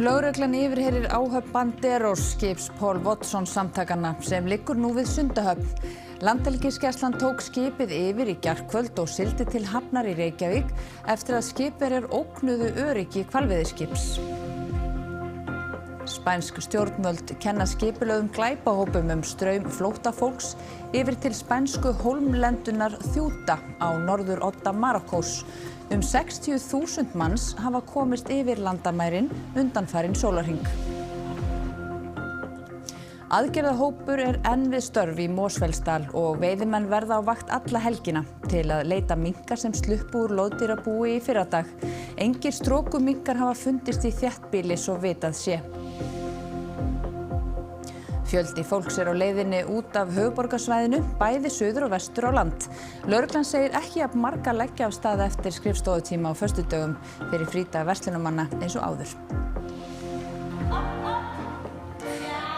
Lögreglan yfirheyrir áhöfn Banderos skips Paul Watson samtakanna sem liggur nú við Sundahöfn. Landhelgisgæslan tók skipið yfir í gærkvöld og sigldi til hafnar í Reykjavík eftir að skipverjar ógnuðu öryggi hvalveiðiskips. Spænsk stjórnvöld kenna skipulögðum glæpahópum straum flóttafólks yfir til spænsku hólmlendunar Ceuta á norðurodda Marokkós. 60.000 manns hafa komist yfir landamærin undanfarinn sólarhring. Aðgerðahópur enn við störf í Mosfellsdal og veiðimenn verða á vakt alla helgina til að leita minka sem sluppu úr loðdýrabúi í fyrradag. Engir strokuminkar hafa fundist í þéttbýli svo vitað sé. Fjöldi fólks á leiðinni út af höfuðborgarsvæðinu, bæði suður og vestur á land. Lögreglan segir ekki jafn marga leggja af stað eftir skrifstofutíma á föstudögum fyrir frídag verslunamanna eins og áður.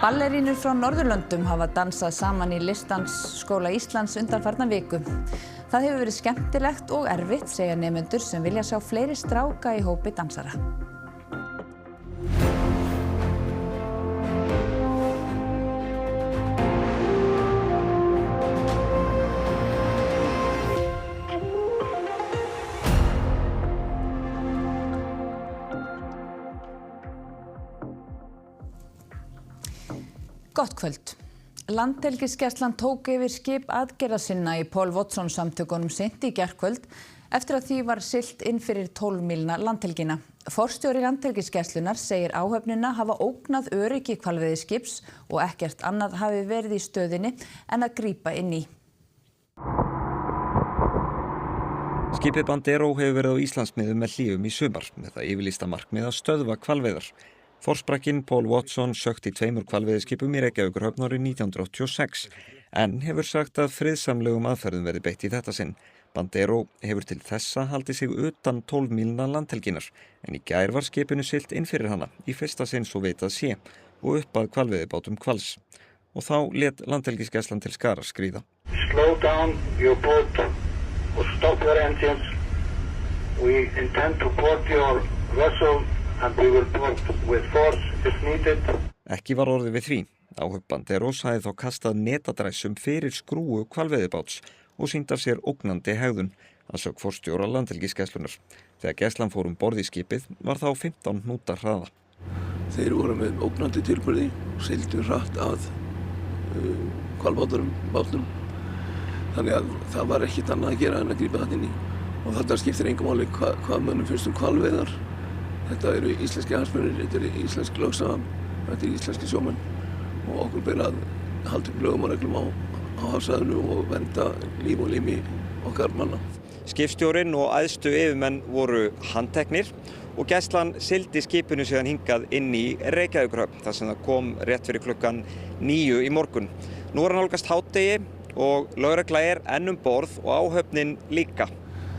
Ballerínur frá Norðurlöndum hafa dansað saman í Listdansskóla Íslands undanfarna viku. Það hefur verið skemmtilegt og erfitt, segja nemendur sem vilja sjá fleiri stráka í hópi dansara. Gott kvöld. Landhelgisgæslan tók yfir skip aðgerðasinna í Paul Watson samtökunum seint í gærkvöld eftir að því var siglt inn fyrir 12 mílna landhelgina. Forstjóri Landhelgisgæslunnar segir áhöfnina hafa ógnað öryggi hvalveiðiskips og ekkert annað hafi verið í stöðinni en að grípa inn í. Skipið Bandero hefur verið á Íslandsmiðum með hlýjum í sumar með það yfirlýsta markmið að stöðva hvalveiðar. Forsprakkinn Paul Watson sökkt í 2 hvalveiðiskipum í Reykjavíkurhöfn árið 1986 en hefur sagt að friðsamlegum aðferðum verið beitt í þetta sinn. Bandero hefur til þessa haldið sig utan 12 mílna landhelginar en í gær var skipinu siglt inn fyrir hana í fyrsta sinn svo vitað sé og upp að hvalveiðibátum hvals. Og þá lét Landhelgisgæslan til skara skríða. Slow down your boat or stop your engines. We intend to port your vessel and we will port with force if needed. Ekki var orðið við því. Áhöfn Banderos hafði þá kastað netadræsum fyrir skrúu hvalveiðibáts og sýnt af sér ógnandi hegðun að sögn forstjóra Landhelgisgæslunnar. Þegar gæslan fór borð í skipið var þá 15 hnúta hraða. Þeir voru með ógnandi tilburði og sigldu hratt að hvalbátum. Þannig að það var ekkert annað að gera en að grípa þetta inn í. Og þetta skiptir engu máli hvað mönnum finnst hvalveiðar. Þetta eru íslenski hagsmunir, þetta eru íslensk lögsaga, þetta eru íslenski sjómenn og okkur ber að halda upp lögum og reglum á hafsvæðinu og vernda líf og limi okkar manna. Skipstjórinn og æðstu yfirmenn voru handteknir og gæslan sigldi skipinu síðan hingað inn í Reykjavíkurhöfn þar sem það kom rétt fyrir klukkan 9 í morgun. Nú er nálgast hádegi og lögregla enn borð og áhöfnin líka.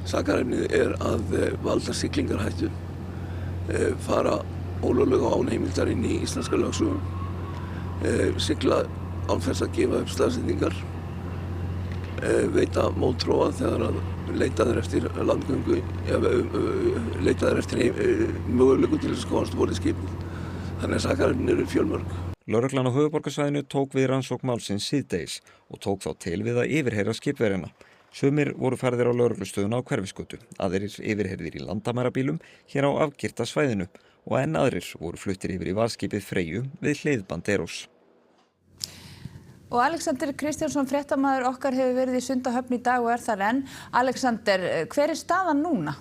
Sakarefnið að valda siglingarhættu. Fara ólöglega án heimildar inn í íslenska lögsögu, sigla án þess að gefa upp staðsetningar, veita mótþróa þegar að leitaðir eftir landgöngu, leitaðir eftir möguleikum til þess að komast borð í skipið. Þannig að sakarefnin eru fjölmörg. Lögreglan á höfuðborgarsvæðinu tók við rannsókn málsins síðdegis og tók þá til við að yfirheyra skipverjana. Sumir voru færðir á lögreglustöðuna á Hverfisgötu, aðrir yfirheyrðir í landamærabílum hér á afgirta svæðinu og enn aðrir voru fluttir yfir í varðskipið Freyju við hlið Banderos. Og Alexander Kristjánsson, fréttamaður okkar, hefur verið í Sundahöfn í dag og þar enn. Alexander, hver staðan núna?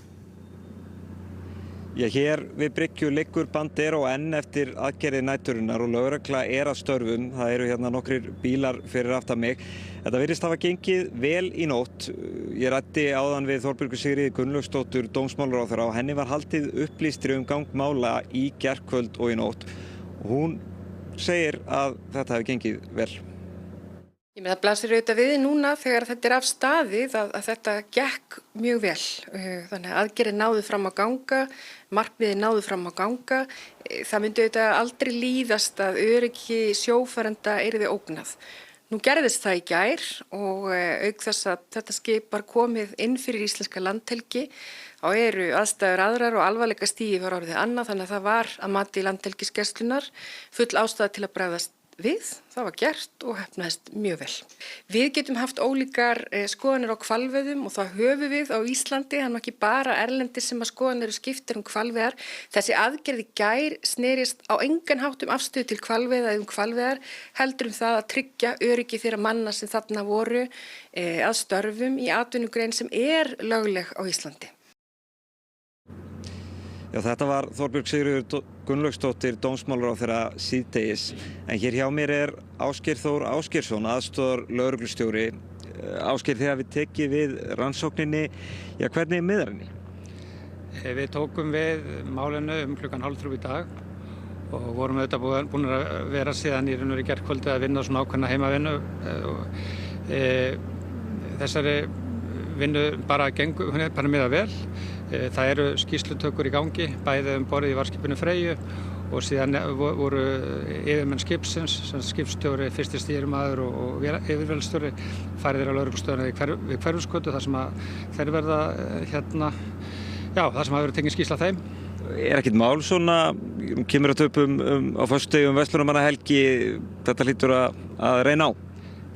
Hér við bryggju liggur Bandero enn eftir aðgerðir næturinnar og lögregla að störfum. Það eru hérna nokkrir bílar fyrir aftan mig. Þetta virðist hafa gengið vel í nótt. Ég ræddi áðan við Þorbjörgu Sigríði Gunnlaugsdóttur dómsmálaráðherra og henni var haldið upplýstri gang mála í gærkvöld og í nótt. Og hún segir að þetta hafi gengið vel. Það blasir auðvitað við núna þegar þetta af staðið að þetta gekk mjög vel. Þannig að aðgerðin náðu fram að ganga, markmiðin náðu fram að ganga. Það myndi auðvitað aldrei líðast að öryggi sjófarenda yrði ógnað. Nú gerðist það í gær og auk þess að þetta skip var komið inn fyrir íslenska landhelgi og eru aðstæður aðrar og alvarleika stigi var orðið annað, þannig að það var að mati Landhelgisgæslunnar full ástæða til að bregðast við. Það var gert og heppnaðist mjög vel. Við getum haft ólíkar skoðanir á hvalveiðum og það höfum við á Íslandi, það er ekki bara erlendir sem að skoðanir eru skiptir hvalveiðar. Þessi aðgerð í gær snerist á engan hátt afstöðu til hvalveiða eða hvalveiðar, heldur það að tryggja öryggi þeirra manna sem þarna voru að störfum í atvinnugrein sem er lögleg á Íslandi. Já, þetta var Þorbjörg Sigríður Gunnlaugsdóttir, dómsmálaráðherra síðdegis. En hér hjá mér er Ásgeir Þór Ásgeirsson, aðstoðarlögreglustjóri. Ásgeir, þið hafið tekið við rannsókninni. Já, hvernig miðar henni? Við tókum við málinu klukkan 2:30 í dag og vorum auðvitað búin að vera síðan í raun og veru í gærkvöldi að vinna svona ákveðna heimavinnu. Þessari vinnu bara gengur, hún er bara miðað vel. Það eru skýrslutökur í gangi, bæði borð í varðskipinu Freyju og síðan voru yfirmenn skipsins, sem skipstjóri, fyrsti stýrimaður og yfirvélstjóri færðir á lögreglustöðina við Hverfisgötu þar sem að þeir verða þar sem hafa verið tekin skýrsla þeim. Er ekkert mál svona, kemur þetta upp á föstudegi verslunarmannahelgi, þetta hlýtur að reyna á?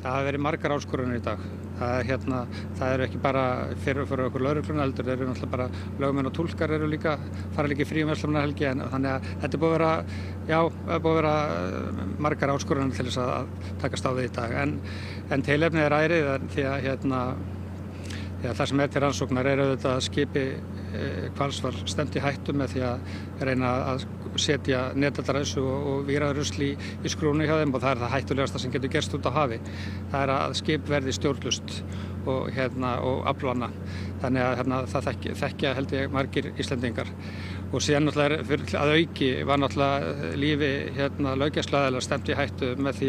Það hafa verið margar áskoranir í dag. Það eru ekki bara fyrir okkur lögregluna, heldur þeir eru náttúrulega bara lögmenn og túlkar eru líka, fara líka í frí verslunarmannahelgi, en þannig að þetta er búið að vera margar áskoranir til þess að takast á við í dag. En tilefnið er ærið því að það sem er til rannsóknar er auðvitað að skipi hvals var stefnt í hættu með því að reyna að setja netadræsu og víraðrusl í skrúnu hjá þeim og það er það hættulegasta sem getur gerst út á hafi. Það er að skip verði stjórnlaust og aflvana. Þannig að það þekkja held ég margir Íslendingar. Og síðan náttúrulega að auki var náttúrulega lífi löggæsluaðila stefnt í hættu með því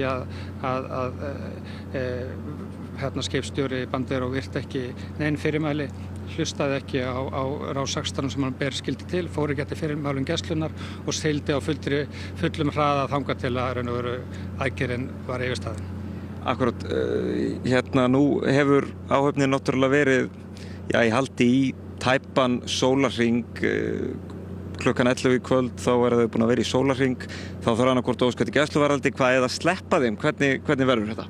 að skipstjóri Bandero virt ekki nein fyrirmæli, hlustaði ekki á rás 16 sem hann ber skildi til, fór ekki eftir fyrirmælum gæslunnar og sigldi á fullum hraða þangað til að raun og veru aðgerðin var yfirstaðin. Akkurat, nú hefur áhöfnin náttúrulega verið í haldi í tæpan sólarhring, klukkan 11 í kvöld, þá þau búin að vera í sólarhring, þá þarf annaðhvort óskað til gæsluvarðhaldi, hvað er að sleppa þeim, hvernig verður þetta?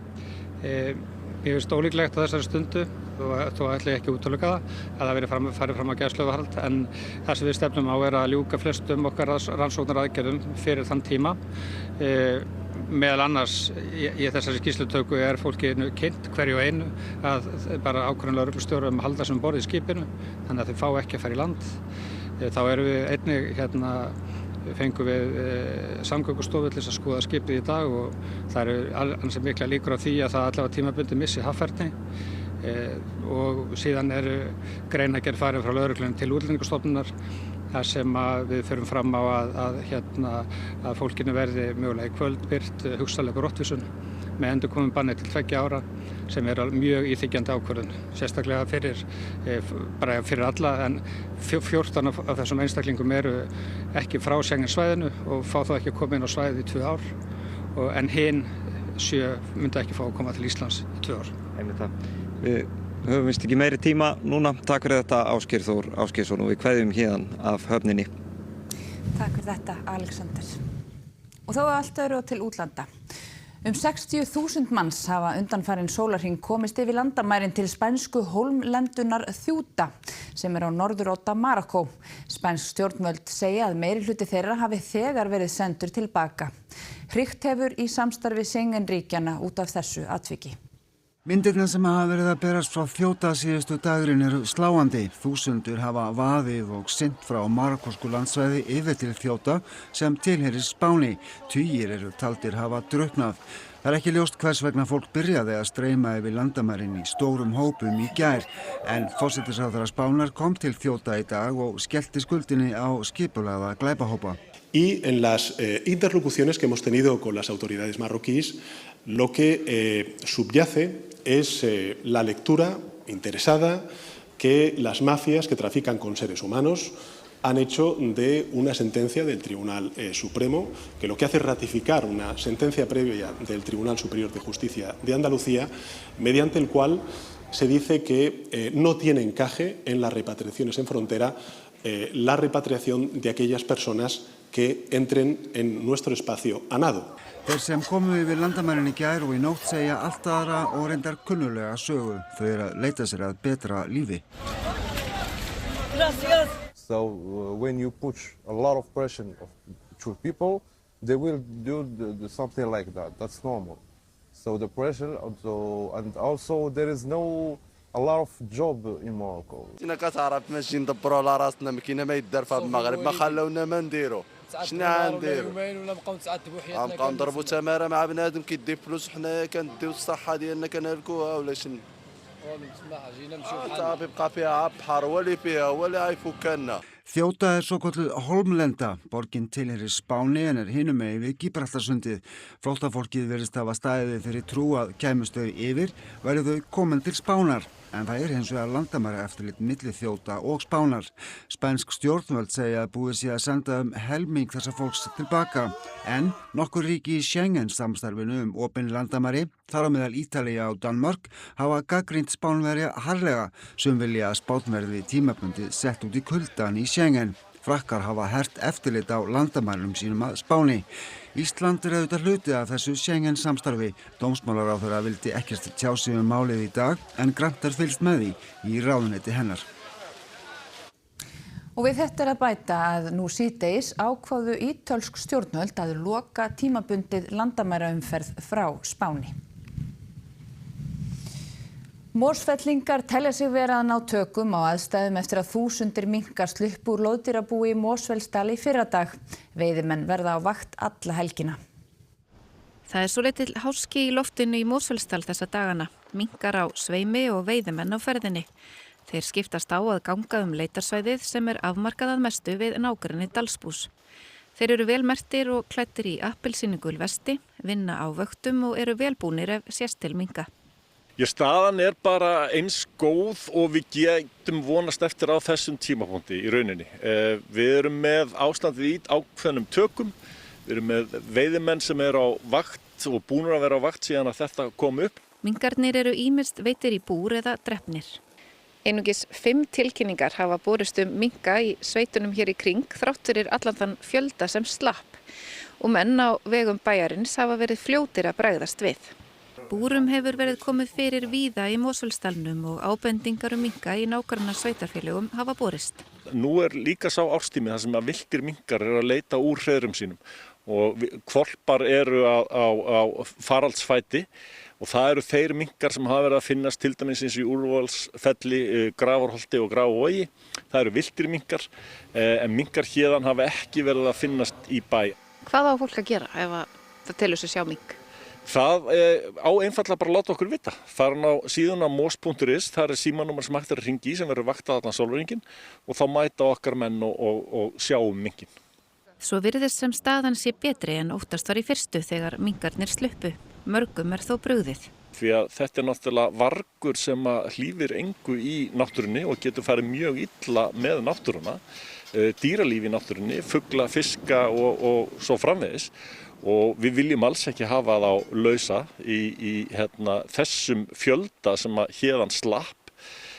Ég finnst ólíklegt á þessari stundu, þó ætla ég ekki að útiloka það, að það farið fram á gæsluvarðhald, en það sem við stefnum á er að ljúka flestum okkar rannsóknaraðgerðum fyrir þann tíma. Meðal annars í þessari skýrslutöku er fólkinu kynnt hverju og einu að bara ákvörðun lögreglustjóra að halda sem borð í skipinu, þannig að þau fá ekki að fara í land. Þá erum við einnig fengum við samgöngustofu til að skoða skipið í dag og það eru ansi mikla líkur á því að það allavega tímabundið missi haffærni og síðan eru greinargerð farið frá lögreglunni til Útlendingastofnunar þar sem við förum fram á að fólkinu verði mögulega í kvöld birt hugsanlega brottvísun með endurkomum banni til 2 ára sem er mjög íþyggjandi ákvörðun, sérstaklega fyrir alla, en 14 af þessum einstaklingum eru ekki frá Schengen-svæðinu og fá þá ekki að koma inn á svæðið í 2 ár, en hin 7 myndi ekki fá að koma til Íslands í 2 ár. Við höfum vist ekki meiri tíma núna. Takk fyrir þetta Ásgeir Þór Ásgeirsson og við kveðjum héðan af höfninni. Takk fyrir þetta Alexander. Og þá allt öðru til útlanda. 60.000 manns hafa undanfarinn sólarhring komist yfir landamærin til spænsku hólmlendunar Ceuta sem er á norðurodda Marokkó. Spænsk stjórnvöld segja að meirihluti þeirra hafi þegar verið sendur tilbaka. Hrikt hefur í samstarfi Schengen-ríkjanna út af þessu atviki. Myndirnar sem hafa verið að berast frá Ceuta síðustu dagurinn eru sláandi. Þúsundur hafa vaðið og synt frá marokkósku landsvæði yfir til Ceuta sem tilheyrir Spáni. Tugir eru taldir hafa drukknað. Það er ekki ljóst hvers vegna fólk byrjaði að streyma yfir landamærin í stórum hópum í gær, en forsætisráðherra Spánar kom til Ceuta í dag og skellti skuldinni á skipulagða glæpahópa. Y en las interlocuciones que hemos tenido con las autoridades marroquíes, lo que subyace es la lectura interesada que las mafias que trafican con seres humanos han hecho de una sentencia del Tribunal Supremo, que lo que hace es ratificar una sentencia previa del Tribunal Superior de Justicia de Andalucía, mediante el cual se dice que no tiene encaje en las repatriaciones en frontera la repatriación de aquellas personas que entren en nuestro espacio a nado. Þeir sem komu yfir landamærin í gær og í nótt segja allt aðra og reyndar kunnulega sögu. Þau eru að leita sér að betra lífi. So when you push a lot of pressure to people, they will do something like that. That's normal. So the pressure and also there is a lot of job in Morocco. كنا كتعرف ماشي ندبروا على راسنا ما كاين ما يدار في المغرب ما خلونا ما نديرو شنو غنديرو ولا نبقاو نتعذبوا حياتنا نبقاو نضربوا تماره مع بنادم كيدي فلوس حنا كنديو الصحه ديالنا كنهلكوها ولا شنو جينا نمشيو صافي بقى فيها بحر ولا فيها ولا يفكنا. Þjóta svo kallið Hólmlenda. Borgin tilheyrir Spáni en hinum megin við Gíbraltarsundið. Flóttafólkið virðist hafa staðið fyrir trú að kæmust þau yfir væru þau komin til Spánar. En það hins vegar landamæraeftirlit milli Þjóta og Spánar. Spænsk stjórnvöld segja að búið sé að senda helming þessa fólks tilbaka. En nokkur ríki í Schengen samstarfinu opin landamæri, þar á meðal Ítalía og Danmörk, hafa gagnrýnt Spánverja harðlega sem vilja að Spánverði tímabundið sett út í kuldan í Schengen. Frakkar hafa hert eftirlit á landamærum sínum að Spáni. Ísland auðvitað hluti af þessu Schengen samstarfi. Dómsmálaráðherra vildi ekkert tjá sig málið í dag en grannt fylgst með því í ráðuneyti hennar. Og við þetta að bæta að nú síðdegis ákváðu ítölsk stjórnvöld að loka tímabundið landamæraumferð frá Spáni. Mosfellingar telja sig vera að ná tökum á aðstæðum eftir að þúsundir minkar sluppu úr loðdýrabúi í Mosfellsdal í fyrradag. Veiðimenn verða á vakt alla helgina. Það er svolítill háski í loftinu í Mosfellsdal þessa dagana. Minkar á sveimi og veiðimenn á ferðinni. Þeir skiptast á að ganga leitarsvæðið sem er afmarkað að mestu við nágrenni Dalsbús. Þeir eru vel merktir og klæddir í appelsínugul vesti, vinna á vöktum og eru velbúnir ef sést til minka. Staðan er bara eins góð og við getum vonast eftir á þessum tímapunkti í rauninni. Við erum með ástandið í ákveðnum tökum, við erum með veiðimenn sem eru á vakt og búnir að vera á vakt síðan að þetta kom upp. Minkarnir eru ýmist veittir í búr eða drepnir. Einungis 5 tilkynningar hafa borist minka í sveitunum hér í kring þrátt fyrir allan þann fjölda sem slapp og menn á vegum bæjarins hafa verið fljótir að bregðast við. Búrum hefur verið komið fyrir víða í Mosfellsdalnum og ábendingar minka í nágranna sveitarfélögum hafa borist. Nú er líka sá árstími þar sem að villtir minkar eru að leita úr hreiðrum sínum og hvolpar eru á faraldsfæti og það eru þeir minkar sem hafa verið að finnast til dæmis eins og í Úlfsfelli, Grafarholti og Grafarvogi. Það eru villtir minkar en minkar héðan hafa ekki verið að finnast í bæ. Hvað á fólk að gera ef það telur sig sjá mink? Það á einfallega bara að láta okkur vita. Farin á síðuna mos.is, það er símanúmer sem hægt er að hringja í sem verður vaktað allan sólarhringinn og þá mæta okkar menn og sjá minkinn. Svo virðist sem staðan sé betri en óttast var í fyrstu þegar minkarnir sluppu. Mörgum er þó brugðið. Því að þetta er náttúrulega vargur sem að hlífir engu í náttúrunni og getur farið mjög illa með náttúruna. Dýralíf í náttúrunni, fugla, fiska og svo framvegis. Og við viljum alls ekki hafa það á lausa í þessum fjölda sem að héðan slapp.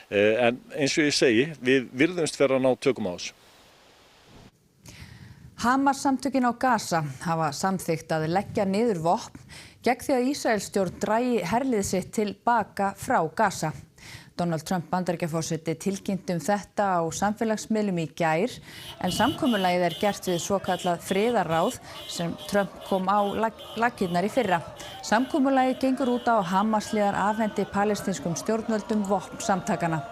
En eins og ég segi, við virðumst vera að ná tökum á þessu. Hamas-samtökin á Gaza hafa samþykkt að leggja niður vopn gegn því að Ísraelsstjórn dragi herlið sitt tilbaka frá Gaza. Donald Trump Bandaríkjaforseti tilkynnti þetta á samfélagsmiðlum í gær en samkomulagið er gert við svokallað friðarráð sem Trump kom á laggirnar í fyrra. Samkomulagið gengur út á að Hamas-liðar afhendi palestínskum stjórnvöldum vopn samtakanna.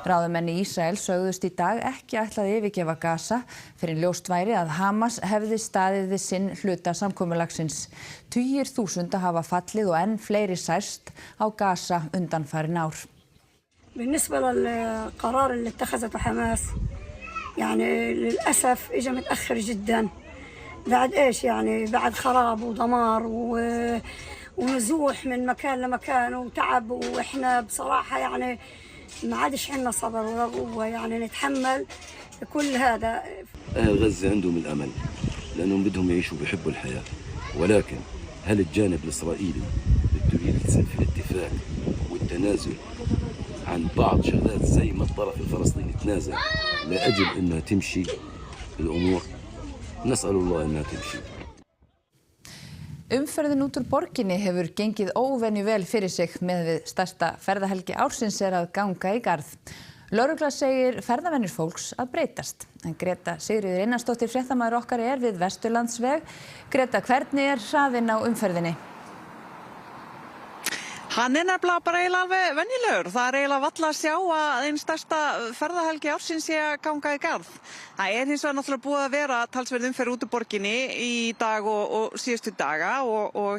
Ráðamenn í Ísrael sögðust í dag ekki ætla að yfirgefa Gaza fyrir ljóst væri að Hamas hefði staðið við sinn hluta samkomulagsins. Tugir þúsunda hafa fallið og enn fleiri særst á Gaza undanfarin ár. بالنسبة للقرار اللي اتخذته حماس يعني للأسف إجا متأخر جدا بعد إيش يعني بعد خراب ودمار ونزوح من مكان لمكان وتعب وإحنا بصراحة يعني ما عادش عندنا صبر ولا قوة يعني نتحمل كل هذا. أهل غزة عندهم الأمل لأنهم بدهم يعيشوا وبيحبوا الحياة، ولكن هل الجانب الإسرائيلي بده يلتزم في الاتفاق والتنازل عن بعض شغلات زي ما الطرف الفلسطيني تنازل لأجل أنها تمشي الأمور؟ نسأل الله أنها تمشي. Umferðin út úr borginni hefur gengið óvenju vel fyrir sig með við stærsta ferðahelgi ársins að ganga í garð. Lögregla segir ferðavenjur fólks að breytast. En Greta Sigríður Einarsdóttir fréttamaður okkar við Vesturlandsveg. Greta, hvernig hraðinn á umferðinni? Hann nefnilega bara eiginlega alveg venjulegur. Það eiginlega valla að sjá að einn stærsta ferðahelgi ársins sé að ganga í garð. Það hins vegar náttúrulega búið að vera talsverð umferð út úr borginni í dag og síðustu daga og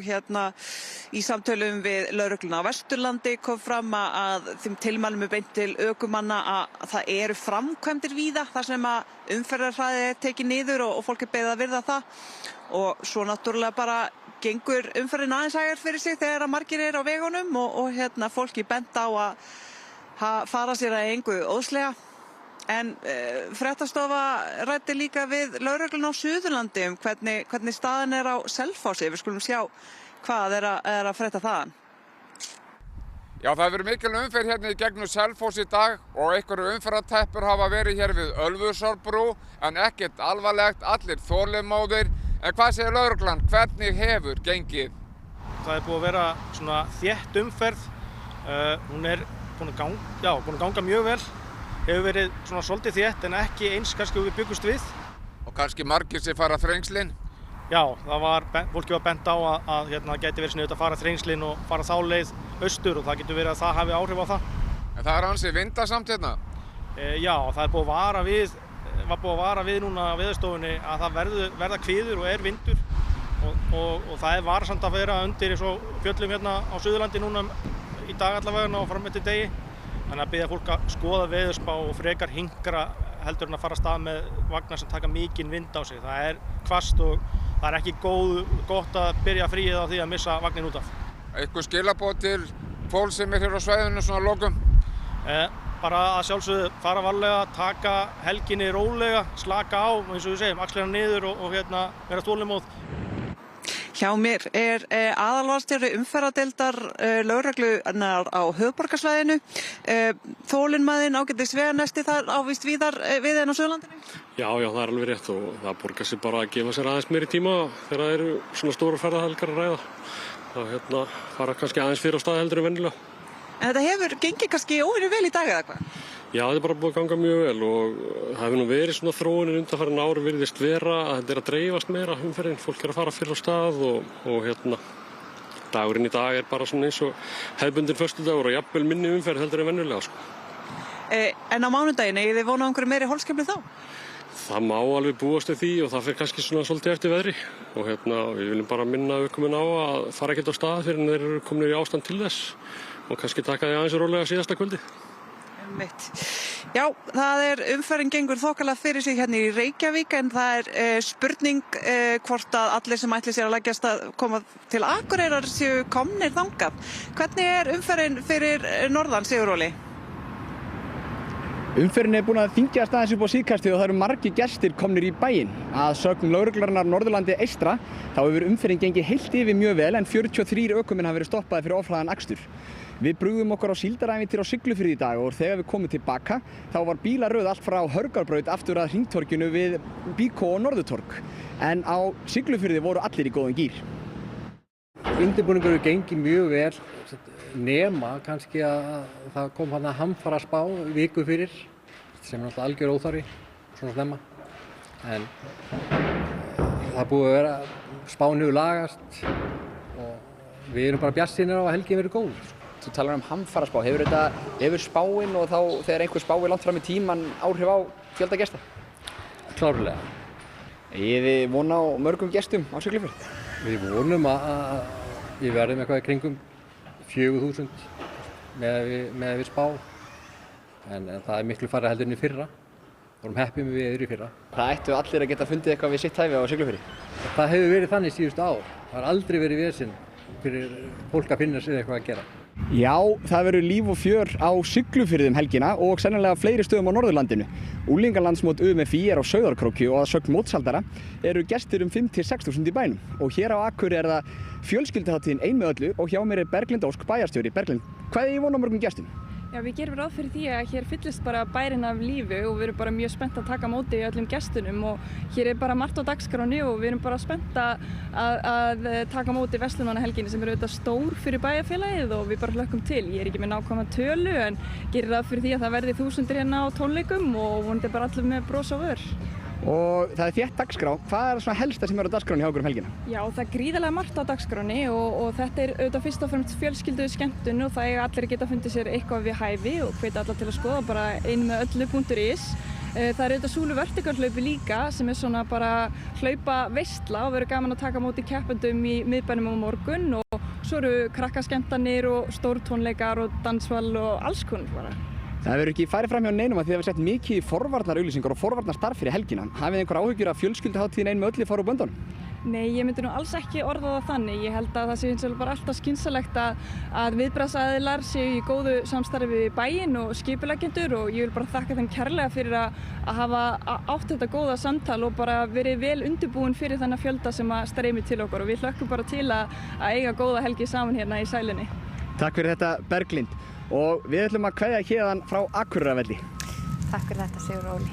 í samtölum við lögregluna á Vesturlandi kom fram að þeim tilmælum beint til ökumanna að það eru framkvæmdir víða þar sem að umferðarhraði tekið niður og fólk beðið að virða það og svo náttúrulega bara gengur umferðin aðeins hægar fyrir sig þegar margir á vegunum og fólki bent á að fara sér að engu óðslega. En fréttastofa ræddi líka við lögregluna á Suðurlandi hvernig staðan á Selfossi. Við skulum sjá hvað er að frétta þaðan. Já, það hefur mikil umferð hérna í gegnum Selfoss í dag og einhverju umferðarteppur hafa verið hér við Ölfusárbrú en ekkert alvarlegt, allir þolinmóðir. En hvað segir lögreglan? Hvernig hefur gengið? Það búið að vera svona þétt umferð. Hún búin að ganga mjög vel. Hefur verið svona svolítið þétt en ekki eins kannski við byggust við. Og kannski margir sem fara þrengslin? Já, fólki var bent á að gæti verið sniðugt að fara þrengslin og fara þá leið austur og það getur verið að það hafi áhrif á það. En það ansið vindasamt hérna? Já, það búið að vara við núna á Veðurstofunni að það verða hviður og vindur og það varasamt að vera undir eins og fjöllum hérna á Suðurlandi núna í dag allavega og fram eftir degi. Þannig að biðja fólk að skoða veðurspá og frekar hinkra heldur en að fara af stað með vagnar sem taka mikinn vind á sig. Það hvasst og það ekki gott að byrja fríið á því að missa vagnin út af. Eitthvað skilaboð til fólk sem hér á svæðinu svona lokum? Bara að sjálfsögðu fara varlega, taka helginni rólega, slaka á, eins og við segjum, axlina niður og vera þolinmóð. Hjá mér aðalvarðstjóri umferðardeildar lögreglunar á höfuðborgarsvæðinu. Þolinmæðin ágætis veganesti þar ávist víðar við en á Suðurlandinu? Já, það er alveg rétt og það borgar sig bara að gefa sér aðeins meiri tíma þegar það eru svona stórar ferðahelgar að ræða. Það fara kannski aðeins fyrir á stað heldur en venjulega. En þetta hefur gengið kannski óvenju vel í dag eða hvað? Já, þetta er bara búið að ganga mjög vel og það hefur verið svona þróunin undanfarin ári virðist vera að þetta að dreifast meira umferðin. Fólk að fara fyrir á stað og dagurinn í dag er bara svona eins og hefðbundin föstudagur og jafnvel minni umferð heldur en venjulega. En á mánudaginn, þið vonað einhverju meiri holskefli þá? Það má alveg búast við því og það fer kannski svona svolítið eftir veðri og við viljum bara minna ökumenn á að fara ekkert á stað fyrir en þeir eru komin í ástand til þess og kannski taka því aðeins rólega síðasta kvöldi. Já, umferðin gengur þokkalega fyrir sig hérna í Reykjavík en það spurning hvort að allir sem ætli sér að leggjast að koma til Akureyrar séu komnir þangað. Hvernig umferðin fyrir norðan, Siguróli? Umferðin búin að þyngjast aðeins upp á síðkastið og það eru margir gestir komnir í bæinn. Að sögn lögreglarinnar Norðurlandi eystra þá hefur umferðin gengið heilt yfir mjög vel en 43 ökumenn hafa verið stoppaði fyrir ofhraðan akstur. Við brugðum okkur á síldarævintýri á Siglufirði í dag og þegar við komum tilbaka þá var bílaröð allt frá Hörgárbraut aftur að hringtorginu við Bíkó og Norðurtorg. En á Siglufirði voru allir í góðum gír. Undirbúningur gengið mjög vel nema kannski að það kom hann að hamfaraspá viku fyrir sem er náttúrulega algjör óþarfi svona snemma en það búið að vera spáin hefur lagast og við erum bara bjartsýnir á að helgin verið góð. Þú talar hamfaraspá, hefur spáin og þá þegar einhver spái langt fram í tíman áhrif á fjölda gesta? Klárlega. Eigið þið von á mörgum gestum á Siglufjörð? Við vonum að við verðum eitthvað í kringum 4.000 með við spá en það er miklu færra heldur en í fyrra. Við vorum heppið með veður í fyrra. Það ættu allir að geta fundið eitthvað við sitt hæfi á Siglufirði? Það hefur verið þannig síðustu ár. Það har aldrei verið vesen fyrir fólk að finna sér eitthvað að gera. Já, það verður líf og fjör á Siglufirði helgina og sennilega fleiri stöðum á Norðurlandinu. Unglingalandsmót UMFÍ er á Sauðárkróki og að sögn mótshaldara eru gestir 5-6.000 í bænum. Og hér á Akureyri er það fjölskylduhátíðin ein með öllu og hjá mér er Berglind Ósk, bæjarstjóri. Berglind, hvað er í von á mörgum gestum? Já, við gerum ráð fyrir því að hér fyllist bara bærinn af lífi og við erum bara mjög spennt að taka móti í öllum gestunum og hér er bara margt á dagskráni og við erum bara spennt að taka móti verslunarmannahelginni sem er auðvitað stór fyrir bæjarfélagið og við bara hlökkum til. Ég er ekki með nákvæma tölu en gerir ráð fyrir því að það verði 1000 hérna á tónleikum og vonandi bara allir með bros á vör. Og það er þétt dagskrá. Hvað er svona helsta sem er á dagskráni hjá okkur helgina? Já, það er gríðarlega margt á dagskráni og þetta er auðvitað fyrst og fremst fjölskyldu skemmtun og það eiga allir að geta fundið sér eitthvað við hæfi og hvetja alla til að skoða bara einmeðöllu.is. Það er auðvitað Súlu Vertical hlaupi líka sem er svona bara hlaupa veisla og verður gaman að taka móti keppendum í miðbænum á morgun og svo eru krakkaskemmtanir og stórtónleikar og dansval og alls konar bara. Það verður ekki farið fram hjá neinum að þið hefur sett mikið í forvarnarauglýsingar og forvarnarstarf fyrir helgina. Hafið þið einhver áhyggjur af fjölskylduhátíðin ein með öllu fara úr böndunum? Nei, ég myndi nú alls ekki orða það þannig. Ég held að það sé hins vegar bara alltaf skynsamlegt að viðbragðsaðilar séu í góðu samstarfi við bæinn og skipuleggjendur og ég vil bara þakka þeim kærlega fyrir að hafa átt þetta góða samtal og bara verið vel undirbúin fyrir þennan fjölda sem að streymir til okkur og við hlökkum bara til að eiga góða helgi saman hérna í sælinni. Takk fyrir þetta, Berglind. Og við ætlum að kveðja héðan frá Akureyravelli. Takk fyrir þetta, Sigur Óli.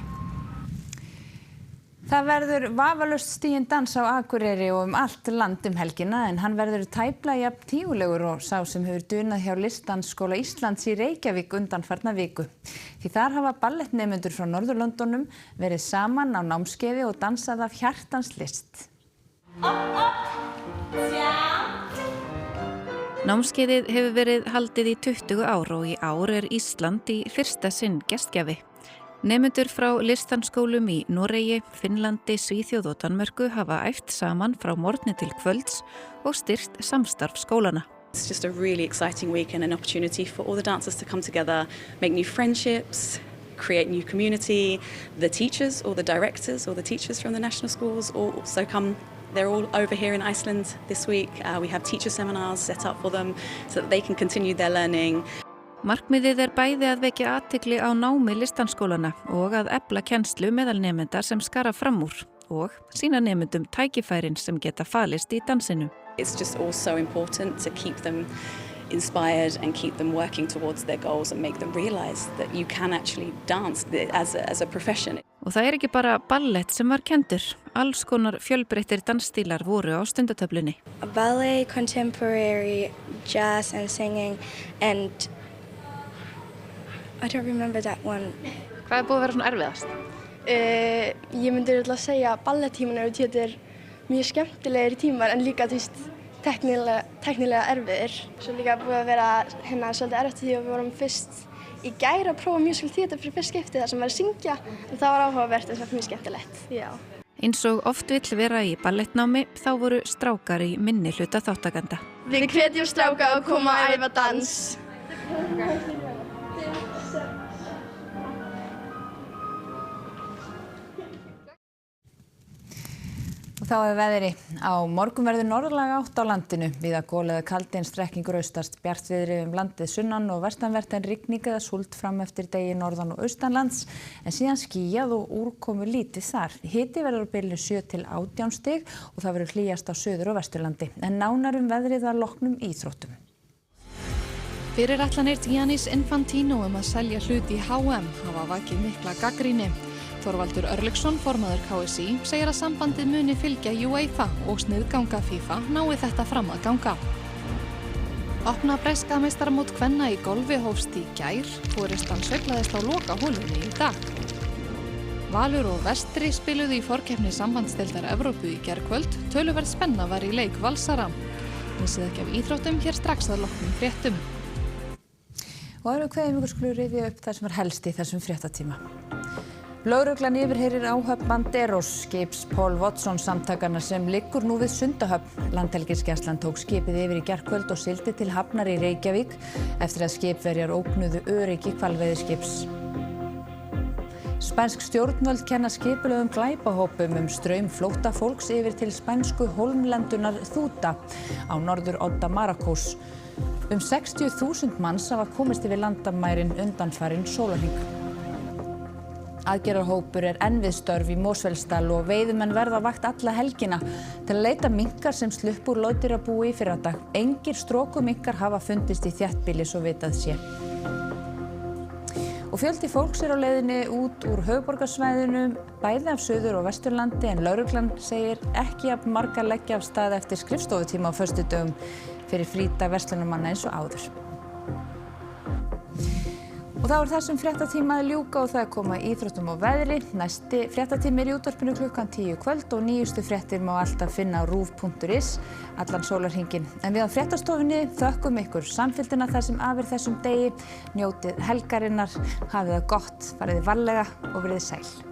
Það verður vafalaust stiginn dans á Akureyri og allt land helgina en hann verður tæplega jafn tígulegur og sá sem hefur dunað hjá Listdansskóla Íslands í Reykjavík undanfarna viku. Því þar hafa ballettnemendur frá Norðurlöndunum verið saman á námskeiði og dansað af hjartans list. Námskeiðið hefur verið haldið í 20 ár og í ár er Ísland í fyrsta sinn gestgjafi. Nemendur frá listdansskólum í Noregi, Finnlandi, Svíþjóð og Danmörku hafa æft saman frá morgni til kvölds og styrkt samstarf skólana. It's just a really exciting week and an opportunity for all the dancers to come together, make new friendships, create new community. The teachers or the directors or the teachers from the national schools also come. They're all over here in Iceland this week. We have teacher seminars set up for them so that they can continue their learning. Markmiðið er bæði að vekja athygli á námi listdansskólanna og að efla kennslu meðal nemenda sem skara fram úr og sýna nemendum tækifærin sem geta falist í dansinu. It's just also important to keep them inspired and keep them working towards their goals and make them realize that you can actually dance as a profession. Og það er ekki bara ballett sem var kendur. Alls konar fjölbreyttir dansstílar voru á stundatöflunni. Ballet, contemporary, jazz and singing and I don't remember that one. Hvað er búið að vera svona erfiðast? Ég myndi að segja að ballettímar eru tíðir mjög skemmtilegir tímar en líka teknilega erfiðir. Svo líka búið að vera svolítið erfitt því að við vorum fyrst í gær að prófa musical theater fyrir fyrst skipti þar sem var að syngja en það var áhugavert og mjög skemmtilegt. Já. Eins og oft vill vera í ballettnámi þá voru strákar í minni hluta þáttakenda. Við hvetjum stráka að koma að æfa dans. Og þá er veðri. Á morgun verður norðlæg átt á landinu. Víða gola eða kaldi en strekkingur austast. Bjartviðri landið sunnan og vestanvert en rigning eða súld fram eftir degi norðan og austanlands. En síðan skýjað og úrkomu lítið þar. Hiti verður á bilinu 7 til 18 stig og það verður hlýjast á suður og vesturlandi. En nánar veðrið að loknum íþróttum. Fyrirætlanir Giannis Infantino að selja hlut í HM hafa vakið mikla gagnrýni. Þorvaldur Örlygsson, formaður KSÍ, segir að sambandið muni fylgja UEFA og sniðganga FIFA nái þetta fram að ganga. Opna breska meistaramót kvenna í golfi hófst í gær, forystan sveiflaðist á lokaholunni í dag. Valur og Vestri spiluðu í forkeppni sambandsdeildar Evrópu í gærkvöld, töluverð spenna var í leik Valsara. Missið ekki af íþróttum hér strax að loknum fréttum. Og öðru kveðjum ykkur skulu rifja upp það sem er helst í þessum fréttatíma. Lögreglan yfirheyrir áhöfn Banderos skips Paul Watson samtakanna sem liggur nú við Sundahöfn. Landhelgisgæslan tók skipið yfir í gærkvöld og sigldi til hafnar í Reykjavík eftir að skipverjar ógnuðu öryggi hvalveiðiskips. Spænsk stjórnvöld kenna skipulögðum glæpahópum straum flóttafólks yfir til spænsku hólmlendunar Ceuta á norðurodda Marokkós. 60.000 manns hafa komist yfir landamærin undanfarinn sólarhring. Aðgerðarhópur enn við störf í Mosfellsdal og veiðimenn verða á vakt alla helgina til að leita minkar sem sluppu úr loðdýrabúi í fyrradag. Engir strokuminkar hafa fundist í þéttbýli svo vitað sé. Og fjöldi fólks á leiðinni út úr höfuðborgarsvæðinu, bæði af Suður- og Vesturlandi, en lögreglan segir ekki að marga leggja af stað eftir skrifstofutíma á föstudögum fyrir frídag verslunarmanna eins og áður. Og þá þessum fréttatíma að ljúka og það koma íþróttum og veðri. Næsti fréttatími í útvarpinu klukkan 10 kvöld og nýjustu fréttir má alltaf finna á ruv.is allan sólarhringinn. En við á fréttastofunni þökkum ykkur samfylgdina þar sem af þessum degi. Njótið helgarinnar, hafið það gott, farið varlega og verið sæl.